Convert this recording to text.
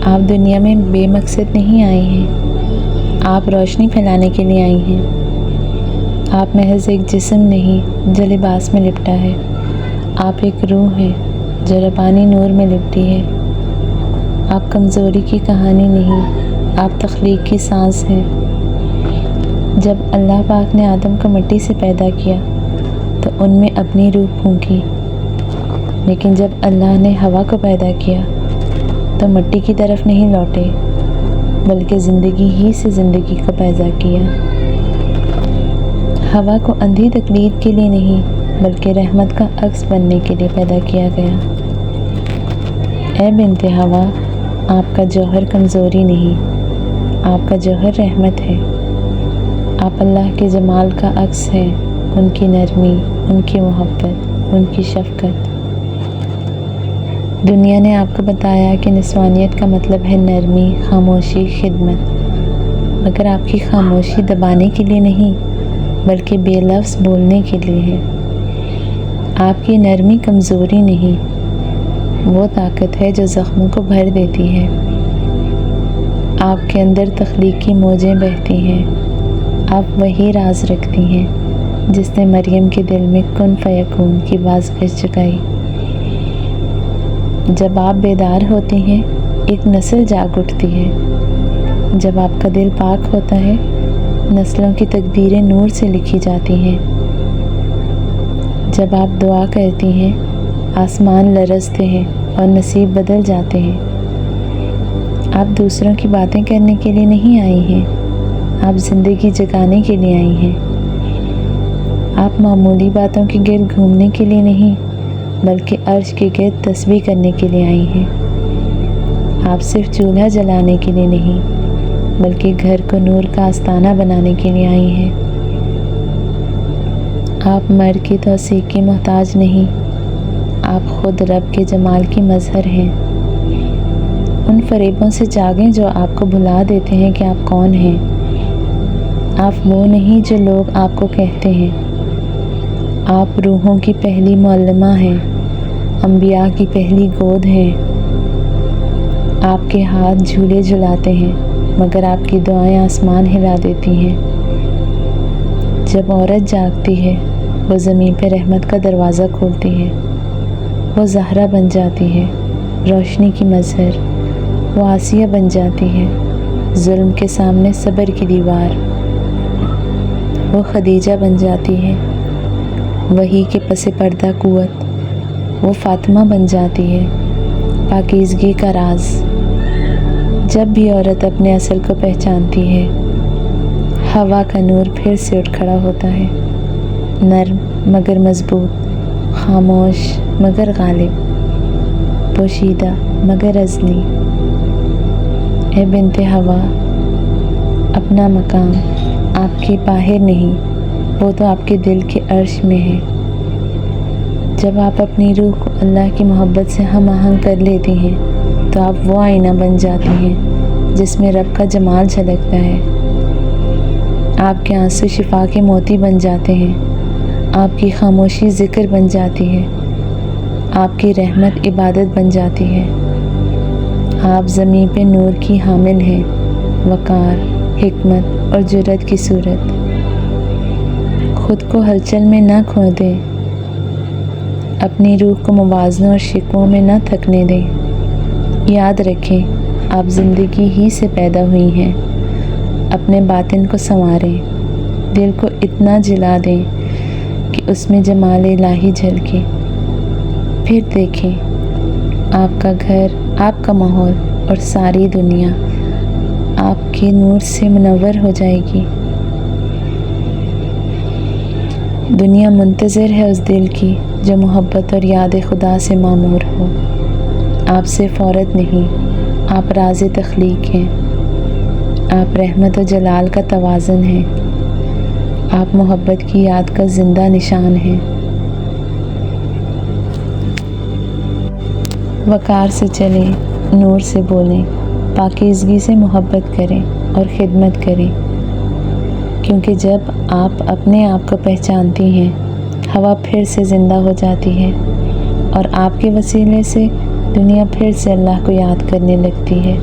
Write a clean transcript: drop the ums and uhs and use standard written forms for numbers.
آپ دنیا میں بے مقصد نہیں آئے ہیں، آپ روشنی پھیلانے کے لیے آئی ہیں۔ آپ محض ایک جسم نہیں جو لباس میں لپٹا ہے، آپ ایک روح ہیں جو ربانی نور میں لپٹی ہے۔ آپ کمزوری کی کہانی نہیں، آپ تخلیق کی سانس ہیں۔ جب اللہ پاک نے آدم کو مٹی سے پیدا کیا تو ان میں اپنی روح پھونکی، لیکن جب اللہ نے ہوا کو پیدا کیا تو مٹی کی طرف نہیں لوٹے بلکہ زندگی ہی سے زندگی کو پیدا کیا۔ ہوا کو اندھی تقلید کے لیے نہیں بلکہ رحمت کا عکس بننے کے لیے پیدا کیا گیا۔ اے بنت ہوا، آپ کا جوہر کمزوری نہیں، آپ کا جوہر رحمت ہے۔ آپ اللہ کے جمال کا عکس ہیں، ان کی نرمی، ان کی محبت، ان کی شفقت۔ دنیا نے آپ کو بتایا کہ نسوانیت کا مطلب ہے نرمی، خاموشی، خدمت، مگر آپ کی خاموشی دبانے کے لیے نہیں بلکہ بے لفظ بولنے کے لیے ہے۔ آپ کی نرمی کمزوری نہیں، وہ طاقت ہے جو زخموں کو بھر دیتی ہے۔ آپ کے اندر تخلیقی موجیں بہتی ہیں، آپ وہی راز رکھتی ہیں جس نے مریم کے دل میں کن فیکون کی بازگشت جگائی۔ جب آپ بیدار ہوتی ہیں ایک نسل جاگ اٹھتی ہے۔ جب آپ کا دل پاک ہوتا ہے نسلوں کی تقدیریں نور سے لکھی جاتی ہیں۔ جب آپ دعا کرتی ہیں آسمان لرزتے ہیں اور نصیب بدل جاتے ہیں۔ آپ دوسروں کی باتیں کرنے کے لیے نہیں آئی ہیں، آپ زندگی جگانے کے لیے آئی ہیں۔ آپ معمولی باتوں کے گرد گھومنے کے لیے نہیں بلکہ عرش کے گرد تسبیح کرنے کے لیے آئی ہیں۔ آپ صرف چولہا جلانے کے لیے نہیں بلکہ گھر کو نور کا آستانہ بنانے کے لیے آئی ہیں۔ آپ مرد کی توثیق کی محتاج نہیں، آپ خود رب کے جمال کی مظہر ہیں۔ ان فریبوں سے جاگیں جو آپ کو بھلا دیتے ہیں کہ آپ کون ہیں۔ آپ وہ نہیں جو لوگ آپ کو کہتے ہیں۔ آپ روحوں کی پہلی معلمہ ہیں، انبیاء کی پہلی گود ہیں۔ آپ کے ہاتھ جھولے جھلاتے ہیں مگر آپ کی دعائیں آسمان ہلا دیتی ہیں۔ جب عورت جاگتی ہے وہ زمین پہ رحمت کا دروازہ کھولتی ہے، وہ زہرا بن جاتی ہے، روشنی کی مظہر، وہ آسیہ بن جاتی ہے، ظلم کے سامنے صبر کی دیوار، وہ خدیجہ بن جاتی ہے، وحی کے پس پردہ قوت، وہ فاطمہ بن جاتی ہے، پاکیزگی کا راز۔ جب بھی عورت اپنے اصل کو پہچانتی ہے ہوا کا نور پھر سے اٹھ کھڑا ہوتا ہے، نرم مگر مضبوط، خاموش مگر غالب، پوشیدہ مگر ازلی۔ اے بنت ہوا، اپنا مقام آپ کے باہر نہیں، وہ تو آپ کے دل کے عرش میں ہے۔ جب آپ اپنی روح کو اللہ کی محبت سے ہم آہنگ کر لیتی ہیں تو آپ وہ آئینہ بن جاتی ہیں جس میں رب کا جمال جھلکتا ہے۔ آپ کے آنسو شفا کے موتی بن جاتے ہیں، آپ کی خاموشی ذکر بن جاتی ہے، آپ کی رحمت عبادت بن جاتی ہے۔ آپ زمین پہ نور کی حامل ہیں، وقار، حکمت اور جرأت کی صورت۔ خود کو ہلچل میں نہ کھو دیں، اپنی روح کو موازنوں اور شکووں میں نہ تھکنے دیں۔ یاد رکھیں آپ زندگی ہی سے پیدا ہوئی ہیں۔ اپنے باطن کو سنواریں، دل کو اتنا جلا دیں کہ اس میں جمال الہی جھلکے۔ پھر دیکھیں آپ کا گھر، آپ کا ماحول اور ساری دنیا آپ کے نور سے منور ہو جائے گی۔ دنیا منتظر ہے اس دل کی جو محبت اور یاد خدا سے معمور ہو۔ آپ صرف عورت نہیں، آپ راز تخلیق ہیں، آپ رحمت و جلال کا توازن ہیں، آپ محبت کی یاد کا زندہ نشان ہیں۔ وقار سے چلیں، نور سے بولیں، پاکیزگی سے محبت کریں اور خدمت کریں، کیونکہ جب آپ اپنے آپ کو پہچانتی ہیں ہوا پھر سے زندہ ہو جاتی ہے اور آپ کے وسیلے سے دنیا پھر سے اللہ کو یاد کرنے لگتی ہے۔